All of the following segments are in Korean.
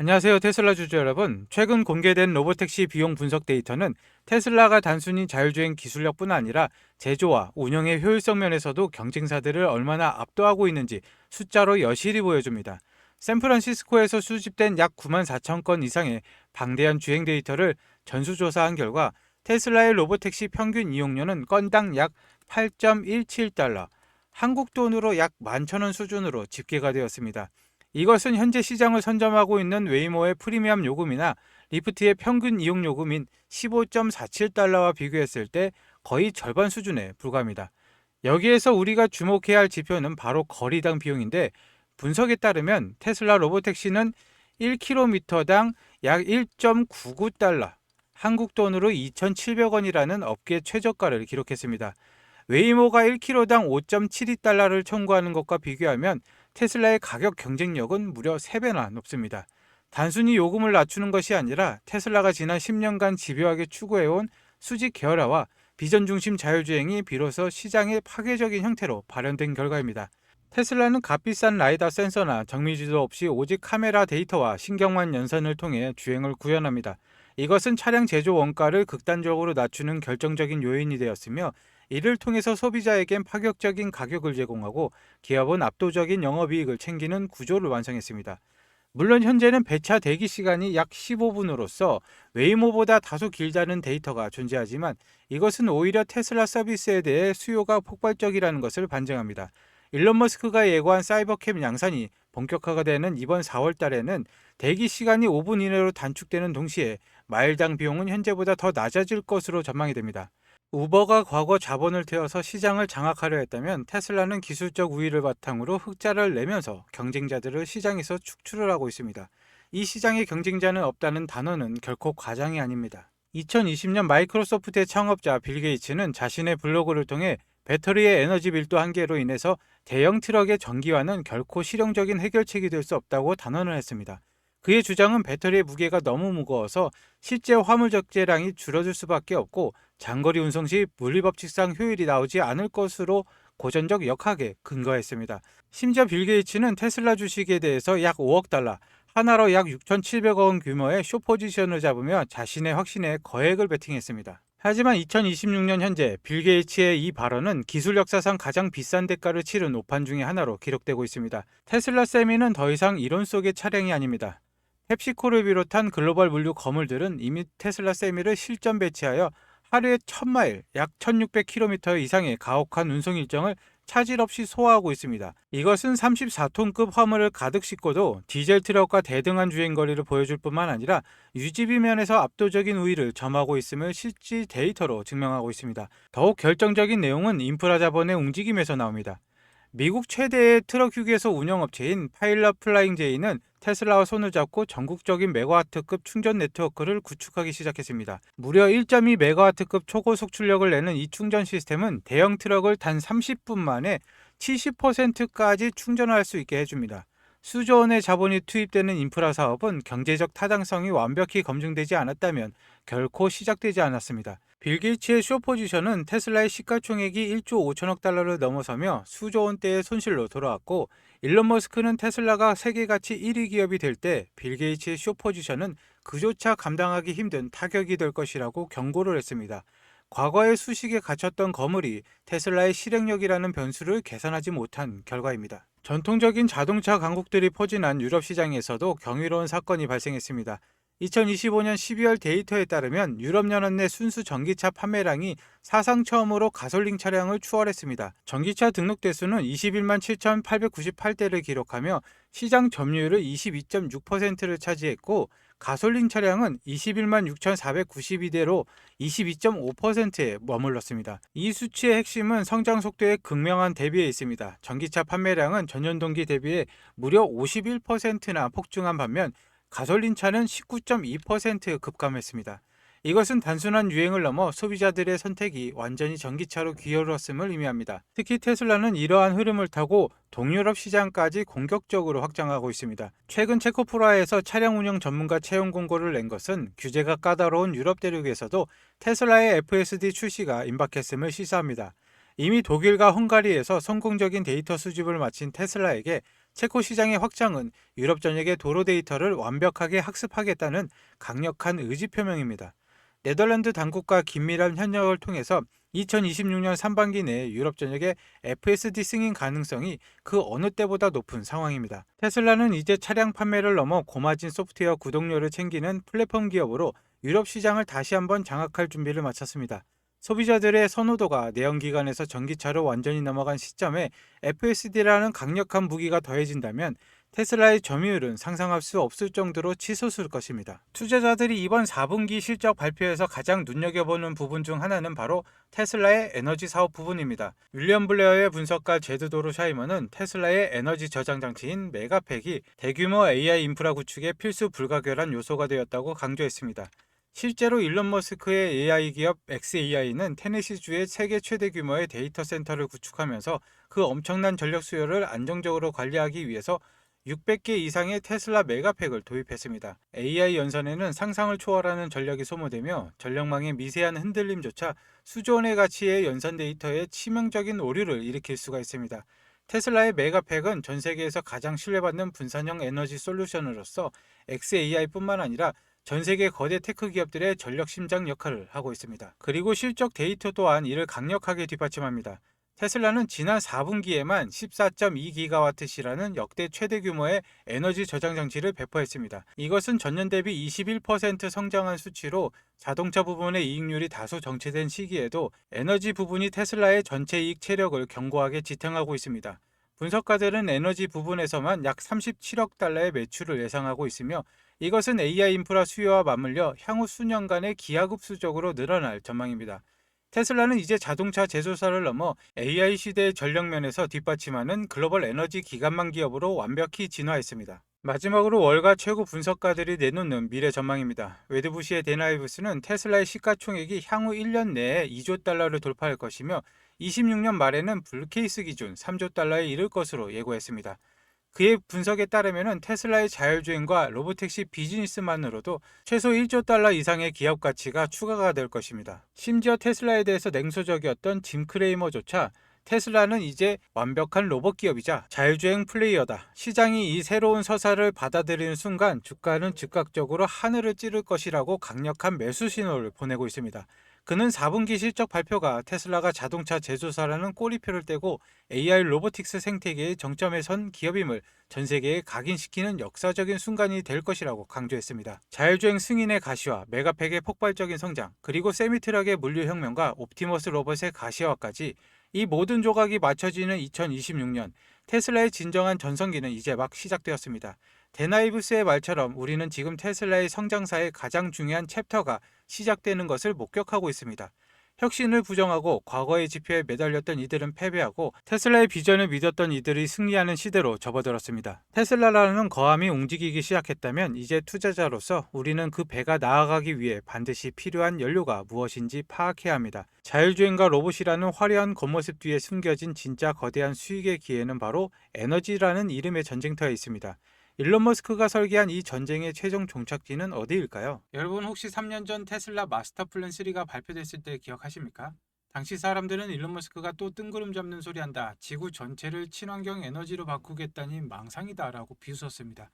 안녕하세요, 테슬라 주주 여러분. 최근 공개된 로보택시 비용 분석 데이터는 테슬라가 단순히 자율주행 기술력뿐 아니라 제조와 운영의 효율성 면에서도 경쟁사들을 얼마나 압도하고 있는지 숫자로 여실히 보여줍니다. 샌프란시스코에서 수집된 약 9만 4천 건 이상의 방대한 주행 데이터를 전수조사한 결과 테슬라의 로보택시 평균 이용료는 건당 약 8.17달러, 한국 돈으로 약 11,000원 수준으로 집계가 되었습니다. 이것은 현재 시장을 선점하고 있는 웨이모의 프리미엄 요금이나 리프트의 평균 이용 요금인 15.47달러와 비교했을 때 거의 절반 수준에 불과합니다. 여기에서 우리가 주목해야 할 지표는 바로 거리당 비용인데, 분석에 따르면 테슬라 로보택시는 1km당 약 1.99달러, 한국 돈으로 2,700원이라는 업계 최저가를 기록했습니다. 웨이모가 1km당 5.72달러를 청구하는 것과 비교하면 테슬라의 가격 경쟁력은 무려 3배나 높습니다. 단순히 요금을 낮추는 것이 아니라 테슬라가 지난 10년간 집요하게 추구해온 수직 계열화와 비전 중심 자율주행이 비로소 시장의 파괴적인 형태로 발현된 결과입니다. 테슬라는 값비싼 라이다 센서나 정밀지도 없이 오직 카메라 데이터와 신경만 연산을 통해 주행을 구현합니다. 이것은 차량 제조 원가를 극단적으로 낮추는 결정적인 요인이 되었으며, 이를 통해서 소비자에겐 파격적인 가격을 제공하고 기업은 압도적인 영업이익을 챙기는 구조를 완성했습니다. 물론 현재는 배차 대기 시간이 약 15분으로서 웨이모보다 다소 길다는 데이터가 존재하지만, 이것은 오히려 테슬라 서비스에 대해 수요가 폭발적이라는 것을 반증합니다. 일론 머스크가 예고한 사이버캡 양산이 본격화가 되는 이번 4월 달에는 대기 시간이 5분 이내로 단축되는 동시에 마일당 비용은 현재보다 더 낮아질 것으로 전망이 됩니다. 우버가 과거 자본을 태워서 시장을 장악하려 했다면, 테슬라는 기술적 우위를 바탕으로 흑자를 내면서 경쟁자들을 시장에서 축출을 하고 있습니다. 이 시장에 경쟁자는 없다는 단어는 결코 과장이 아닙니다. 2020년 마이크로소프트의 창업자 빌 게이츠는 자신의 블로그를 통해 배터리의 에너지 밀도 한계로 인해서 대형 트럭의 전기화는 결코 실용적인 해결책이 될 수 없다고 단언을 했습니다. 그의 주장은 배터리의 무게가 너무 무거워서 실제 화물 적재량이 줄어들 수밖에 없고, 장거리 운송 시 물리법칙상 효율이 나오지 않을 것으로 고전적 역학에 근거했습니다. 심지어 빌 게이츠는 테슬라 주식에 대해서 약 5억 달러, 하나로 약 6,700억 원 규모의 숏포지션을 잡으며 자신의 확신에 거액을 베팅했습니다. 하지만 2026년 현재 빌 게이츠의 이 발언은 기술 역사상 가장 비싼 대가를 치른 오판 중의 하나로 기록되고 있습니다. 테슬라 세미는 더 이상 이론 속의 차량이 아닙니다. 펩시코를 비롯한 글로벌 물류 거물들은 이미 테슬라 세미를 실전 배치하여 하루에 1000마일, 약 1600km 이상의 가혹한 운송 일정을 차질 없이 소화하고 있습니다. 이것은 34톤급 화물을 가득 싣고도 디젤 트럭과 대등한 주행거리를 보여줄 뿐만 아니라 유지비 면에서 압도적인 우위를 점하고 있음을 실질 데이터로 증명하고 있습니다. 더욱 결정적인 내용은 인프라 자본의 움직임에서 나옵니다. 미국 최대의 트럭 휴게소 운영업체인 파일럿 플라잉 제이는 테슬라와 손을 잡고 전국적인 메가와트급 충전 네트워크를 구축하기 시작했습니다. 무려 1.2 메가와트급 초고속 출력을 내는 이 충전 시스템은 대형 트럭을 단 30분 만에 70%까지 충전할 수 있게 해줍니다. 수조 원의 자본이 투입되는 인프라 사업은 경제적 타당성이 완벽히 검증되지 않았다면 결코 시작되지 않았습니다. 빌 게이츠의 숏포지션은 테슬라의 시가총액이 1조 5천억 달러를 넘어서며 수조 원대의 손실로 돌아왔고, 일론 머스크는 테슬라가 세계 가치 1위 기업이 될 때 빌 게이츠의 숏포지션은 그조차 감당하기 힘든 타격이 될 것이라고 경고를 했습니다. 과거의 수식에 갇혔던 거물이 테슬라의 실행력이라는 변수를 계산하지 못한 결과입니다. 전통적인 자동차 강국들이 포진한 유럽 시장에서도 경이로운 사건이 발생했습니다. 2025년 12월 데이터에 따르면 유럽연합 내 순수 전기차 판매량이 사상 처음으로 가솔린 차량을 추월했습니다. 전기차 등록 대수는 21만 7,898대를 기록하며 시장 점유율을 22.6%를 차지했고, 가솔린 차량은 21만 6,492대로 22.5%에 머물렀습니다. 이 수치의 핵심은 성장 속도의 극명한 대비에 있습니다. 전기차 판매량은 전년 동기 대비해 무려 51%나 폭증한 반면 가솔린 차는 19.2% 급감했습니다. 이것은 단순한 유행을 넘어 소비자들의 선택이 완전히 전기차로 기울었음을 의미합니다. 특히 테슬라는 이러한 흐름을 타고 동유럽 시장까지 공격적으로 확장하고 있습니다. 최근 체코프라에서 차량 운영 전문가 채용 공고를 낸 것은 규제가 까다로운 유럽 대륙에서도 테슬라의 FSD 출시가 임박했음을 시사합니다. 이미 독일과 헝가리에서 성공적인 데이터 수집을 마친 테슬라에게 체코 시장의 확장은 유럽 전역의 도로 데이터를 완벽하게 학습하겠다는 강력한 의지 표명입니다. 네덜란드 당국과 긴밀한 협력을 통해서 2026년 상반기 내에 유럽 전역에 FSD 승인 가능성이 그 어느 때보다 높은 상황입니다. 테슬라는 이제 차량 판매를 넘어 고마진 소프트웨어 구독료를 챙기는 플랫폼 기업으로 유럽 시장을 다시 한번 장악할 준비를 마쳤습니다. 소비자들의 선호도가 내연기관에서 전기차로 완전히 넘어간 시점에 FSD라는 강력한 무기가 더해진다면 테슬라의 점유율은 상상할 수 없을 정도로 치솟을 것입니다. 투자자들이 이번 4분기 실적 발표에서 가장 눈여겨보는 부분 중 하나는 바로 테슬라의 에너지 사업 부분입니다. 윌리엄 블레어의 분석가 제드 도르샤이머는 테슬라의 에너지 저장 장치인 메가팩이 대규모 AI 인프라 구축의 필수 불가결한 요소가 되었다고 강조했습니다. 실제로 일론 머스크의 AI 기업 xAI는 테네시주의 세계 최대 규모의 데이터 센터를 구축하면서 그 엄청난 전력 수요를 안정적으로 관리하기 위해서 600개 이상의 테슬라 메가팩을 도입했습니다. AI 연산에는 상상을 초월하는 전력이 소모되며 전력망의 미세한 흔들림조차 수조 원의 가치의 연산 데이터에 치명적인 오류를 일으킬 수가 있습니다. 테슬라의 메가팩은 전 세계에서 가장 신뢰받는 분산형 에너지 솔루션으로서 xAI뿐만 아니라 전 세계 거대 테크 기업들의 전력 심장 역할을 하고 있습니다. 그리고 실적 데이터 또한 이를 강력하게 뒷받침합니다. 테슬라는 지난 4분기에만 14.2기가와트시라는 역대 최대 규모의 에너지 저장 장치를 배포했습니다. 이것은 전년 대비 21% 성장한 수치로 자동차 부분의 이익률이 다소 정체된 시기에도 에너지 부분이 테슬라의 전체 이익 체력을 견고하게 지탱하고 있습니다. 분석가들은 에너지 부분에서만 약 37억 달러의 매출을 예상하고 있으며 이것은 AI 인프라 수요와 맞물려 향후 수년간의 기하급수적으로 늘어날 전망입니다. 테슬라는 이제 자동차 제조사를 넘어 AI 시대의 전력면에서 뒷받침하는 글로벌 에너지 기관망 기업으로 완벽히 진화했습니다. 마지막으로 월가 최고 분석가들이 내놓는 미래 전망입니다. 웨드부시의 데나이브스는 테슬라의 시가총액이 향후 1년 내에 2조 달러를 돌파할 것이며 26년 말에는 불케이스 기준 3조 달러에 이를 것으로 예고했습니다. 그의 분석에 따르면 테슬라의 자율주행과 로보택시 비즈니스만으로도 최소 1조 달러 이상의 기업 가치가 추가가 될 것입니다. 심지어 테슬라에 대해서 냉소적이었던 짐 크레이머조차 테슬라는 이제 완벽한 로봇 기업이자 자율주행 플레이어다. 시장이 이 새로운 서사를 받아들이는 순간 주가는 즉각적으로 하늘을 찌를 것이라고 강력한 매수 신호를 보내고 있습니다. 그는 4분기 실적 발표가 테슬라가 자동차 제조사라는 꼬리표를 떼고 AI 로보틱스 생태계의 정점에 선 기업임을 전 세계에 각인시키는 역사적인 순간이 될 것이라고 강조했습니다. 자율주행 승인의 가시화, 메가팩의 폭발적인 성장, 그리고 세미트럭의 물류혁명과 옵티머스 로봇의 가시화까지 이 모든 조각이 맞춰지는 2026년, 테슬라의 진정한 전성기는 이제 막 시작되었습니다. 데나이브스의 말처럼 우리는 지금 테슬라의 성장사의 가장 중요한 챕터가 시작되는 것을 목격하고 있습니다. 혁신을 부정하고 과거의 지표에 매달렸던 이들은 패배하고 테슬라의 비전을 믿었던 이들이 승리하는 시대로 접어들었습니다. 테슬라라는 거함이 움직이기 시작했다면 이제 투자자로서 우리는 그 배가 나아가기 위해 반드시 필요한 연료가 무엇인지 파악해야 합니다. 자율주행과 로봇이라는 화려한 겉모습 뒤에 숨겨진 진짜 거대한 수익의 기회는 바로 에너지라는 이름의 전쟁터에 있습니다. 일론 머스크가 설계한 이 전쟁의 최종 종착지는 어디일까요? 여러분 혹시 3년 전 테슬라 마스터 플랜 3가 발표됐을 때 기억하십니까? 당시 사람들은 일론 머스크가 또 뜬구름 잡는 소리 한다. 지구 전체를 친환경 에너지로 바꾸겠다니 망상이다 라고 비웃었습니다.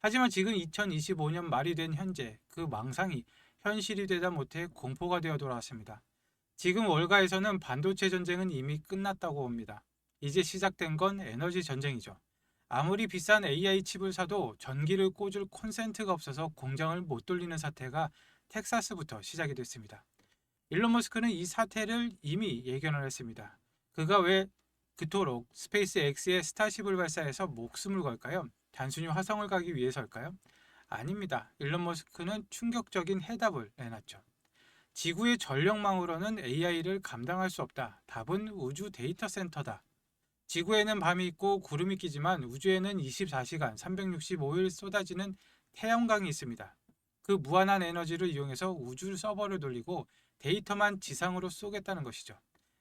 하지만 지금 2025년 말이 된 현재 그 망상이 현실이 되다 못해 공포가 되어 돌아왔습니다. 지금 월가에서는 반도체 전쟁은 이미 끝났다고 봅니다. 이제 시작된 건 에너지 전쟁이죠. 아무리 비싼 AI 칩을 사도 전기를 꽂을 콘센트가 없어서 공장을 못 돌리는 사태가 텍사스부터 시작이 됐습니다. 일론 머스크는 이 사태를 이미 예견을 했습니다. 그가 왜 그토록 스페이스 X의 스타쉽을 발사해서 목숨을 걸까요? 단순히 화성을 가기 위해서일까요? 아닙니다. 일론 머스크는 충격적인 해답을 내놨죠. 지구의 전력망으로는 AI를 감당할 수 없다. 답은 우주 데이터 센터다. 지구에는 밤이 있고 구름이 끼지만 우주에는 24시간 365일 쏟아지는 태양광이 있습니다. 그 무한한 에너지를 이용해서 우주 서버를 돌리고 데이터만 지상으로 쏘겠다는 것이죠.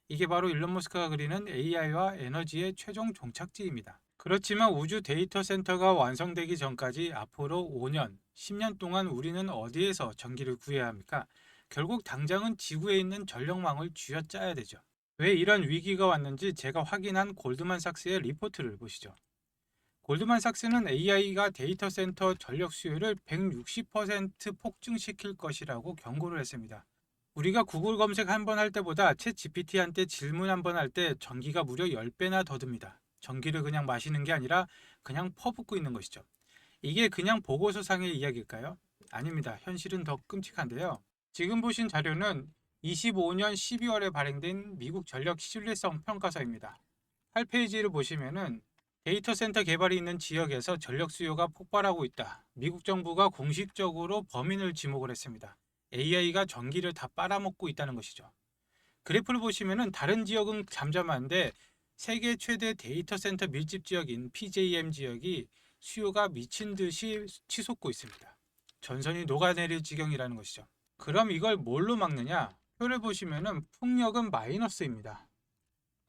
이게 바로 일론 머스크가 그리는 AI와 에너지의 최종 종착지입니다. 그렇지만 우주 데이터 센터가 완성되기 전까지 앞으로 5년, 10년 동안 우리는 어디에서 전기를 구해야 합니까? 결국 당장은 지구에 있는 전력망을 쥐어짜야 되죠. 왜 이런 위기가 왔는지 제가 확인한 골드만삭스의 리포트를 보시죠. 골드만삭스는 AI가 데이터 센터 전력 수요를 160% 폭증시킬 것이라고 경고를 했습니다. 우리가 구글 검색 한 번 할 때보다 챗 GPT한테 질문 한 번 할 때 전기가 무려 10배나 더 듭니다. 전기를 그냥 마시는 게 아니라 그냥 퍼붓고 있는 것이죠. 이게 그냥 보고서상의 이야기일까요? 아닙니다. 현실은 더 끔찍한데요. 지금 보신 자료는 25년 12월에 발행된 미국 전력 신뢰성 평가서입니다. 8페이지를 보시면은 데이터 센터 개발이 있는 지역에서 전력 수요가 폭발하고 있다. 미국 정부가 공식적으로 범인을 지목을 했습니다. AI가 전기를 다 빨아먹고 있다는 것이죠. 그래프를 보시면은 다른 지역은 잠잠한데 세계 최대 데이터 센터 밀집 지역인 PJM 지역이 수요가 미친 듯이 치솟고 있습니다. 전선이 녹아내릴 지경이라는 것이죠. 그럼 이걸 뭘로 막느냐? 표를 보시면은 풍력은 마이너스입니다.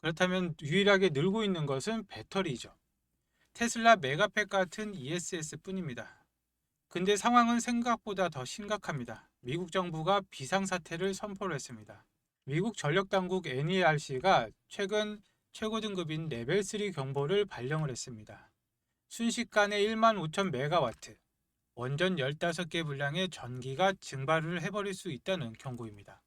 그렇다면 유일하게 늘고 있는 것은 배터리죠. 테슬라 메가팩 같은 ESS 뿐입니다. 근데 상황은 생각보다 더 심각합니다. 미국 정부가 비상사태를 선포를 했습니다. 미국 전력당국 NERC가 최근 최고 등급인 레벨 3 경보를 발령을 했습니다. 순식간에 1만 5천 메가와트, 원전 15개 분량의 전기가 증발을 해버릴 수 있다는 경고입니다.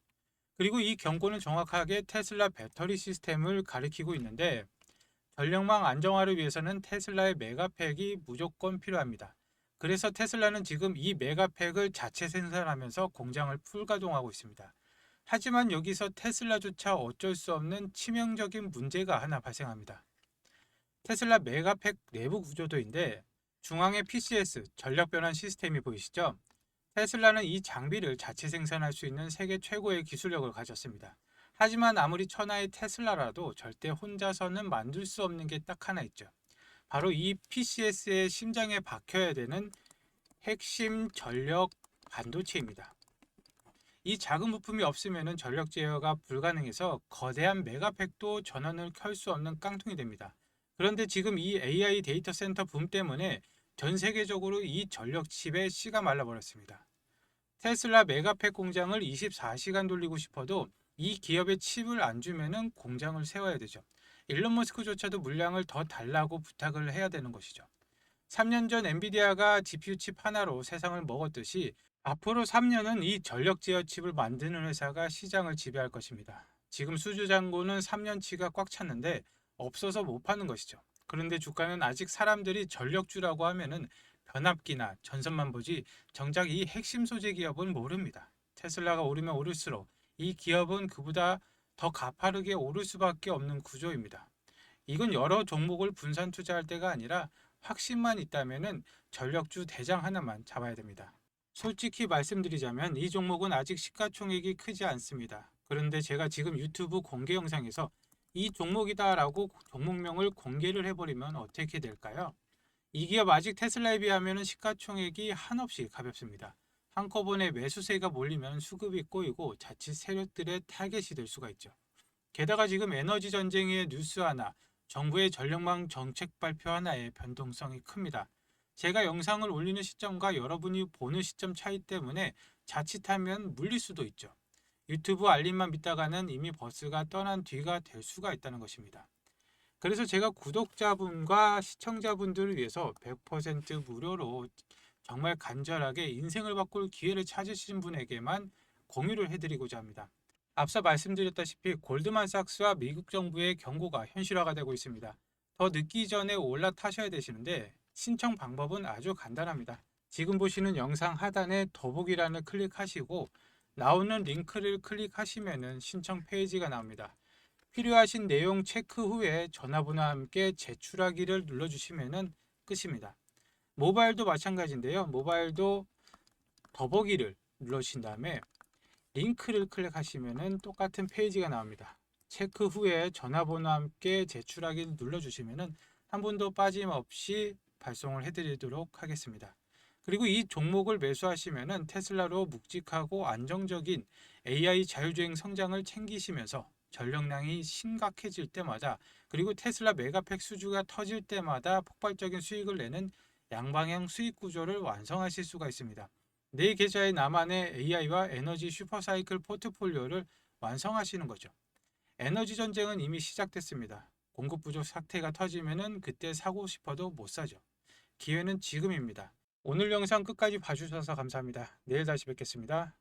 그리고 이 경고는 정확하게 테슬라 배터리 시스템을 가리키고 있는데 전력망 안정화를 위해서는 테슬라의 메가팩이 무조건 필요합니다. 그래서 테슬라는 지금 이 메가팩을 자체 생산하면서 공장을 풀가동하고 있습니다. 하지만 여기서 테슬라조차 어쩔 수 없는 치명적인 문제가 하나 발생합니다. 테슬라 메가팩 내부 구조도인데 중앙에 PCS 전력 변환 시스템이 보이시죠? 테슬라는 이 장비를 자체 생산할 수 있는 세계 최고의 기술력을 가졌습니다. 하지만 아무리 천하의 테슬라라도 절대 혼자서는 만들 수 없는 게 딱 하나 있죠. 바로 이 PCS의 심장에 박혀야 되는 핵심 전력 반도체입니다. 이 작은 부품이 없으면 전력 제어가 불가능해서 거대한 메가팩도 전원을 켤 수 없는 깡통이 됩니다. 그런데 지금 이 AI 데이터 센터 붐 때문에 전 세계적으로 이 전력 칩의 씨가 말라버렸습니다. 테슬라 메가팩 공장을 24시간 돌리고 싶어도 이 기업의 칩을 안 주면은 공장을 세워야 되죠. 일론 머스크조차도 물량을 더 달라고 부탁을 해야 되는 것이죠. 3년 전 엔비디아가 GPU 칩 하나로 세상을 먹었듯이 앞으로 3년은 이 전력 제어 칩을 만드는 회사가 시장을 지배할 것입니다. 지금 수주 잔고는 3년치가 꽉 찼는데 없어서 못 파는 것이죠. 그런데 주가는 아직 사람들이 전력주라고 하면은 변압기나 전선만 보지 정작 이 핵심 소재 기업은 모릅니다. 테슬라가 오르면 오를수록 이 기업은 그보다 더 가파르게 오를 수밖에 없는 구조입니다. 이건 여러 종목을 분산 투자할 때가 아니라 확신만 있다면은 전력주 대장 하나만 잡아야 됩니다. 솔직히 말씀드리자면 이 종목은 아직 시가총액이 크지 않습니다. 그런데 제가 지금 유튜브 공개 영상에서 이 종목이다라고 종목명을 공개를 해버리면 어떻게 될까요? 이 기업 아직 테슬라에 비하면 시가총액이 한없이 가볍습니다. 한꺼번에 매수세가 몰리면 수급이 꼬이고 자칫 세력들의 타겟이 될 수가 있죠. 게다가 지금 에너지 전쟁의 뉴스 하나, 정부의 전력망 정책 발표 하나의 변동성이 큽니다. 제가 영상을 올리는 시점과 여러분이 보는 시점 차이 때문에 자칫하면 물릴 수도 있죠. 유튜브 알림만 믿다가는 이미 버스가 떠난 뒤가 될 수가 있다는 것입니다. 그래서 제가 구독자분과 시청자분들을 위해서 100% 무료로 정말 간절하게 인생을 바꿀 기회를 찾으신 분에게만 공유를 해드리고자 합니다. 앞서 말씀드렸다시피 골드만삭스와 미국 정부의 경고가 현실화가 되고 있습니다. 더 늦기 전에 올라타셔야 되시는데 신청 방법은 아주 간단합니다. 지금 보시는 영상 하단에 더보기란을 클릭하시고 나오는 링크를 클릭하시면 신청 페이지가 나옵니다. 필요하신 내용 체크 후에 전화번호와 함께 제출하기를 눌러주시면 끝입니다. 모바일도 마찬가지인데요. 모바일도 더보기를 눌러주신 다음에 링크를 클릭하시면 똑같은 페이지가 나옵니다. 체크 후에 전화번호와 함께 제출하기를 눌러주시면 한 분도 빠짐없이 발송을 해드리도록 하겠습니다. 그리고 이 종목을 매수하시면 테슬라로 묵직하고 안정적인 AI 자율주행 성장을 챙기시면서 전력량이 심각해질 때마다 그리고 테슬라 메가팩 수주가 터질 때마다 폭발적인 수익을 내는 양방향 수익 구조를 완성하실 수가 있습니다. 내 계좌에 나만의 AI와 에너지 슈퍼사이클 포트폴리오를 완성하시는 거죠. 에너지 전쟁은 이미 시작됐습니다. 공급 부족 사태가 터지면은 그때 사고 싶어도 못 사죠. 기회는 지금입니다. 오늘 영상 끝까지 봐주셔서 감사합니다. 내일 다시 뵙겠습니다.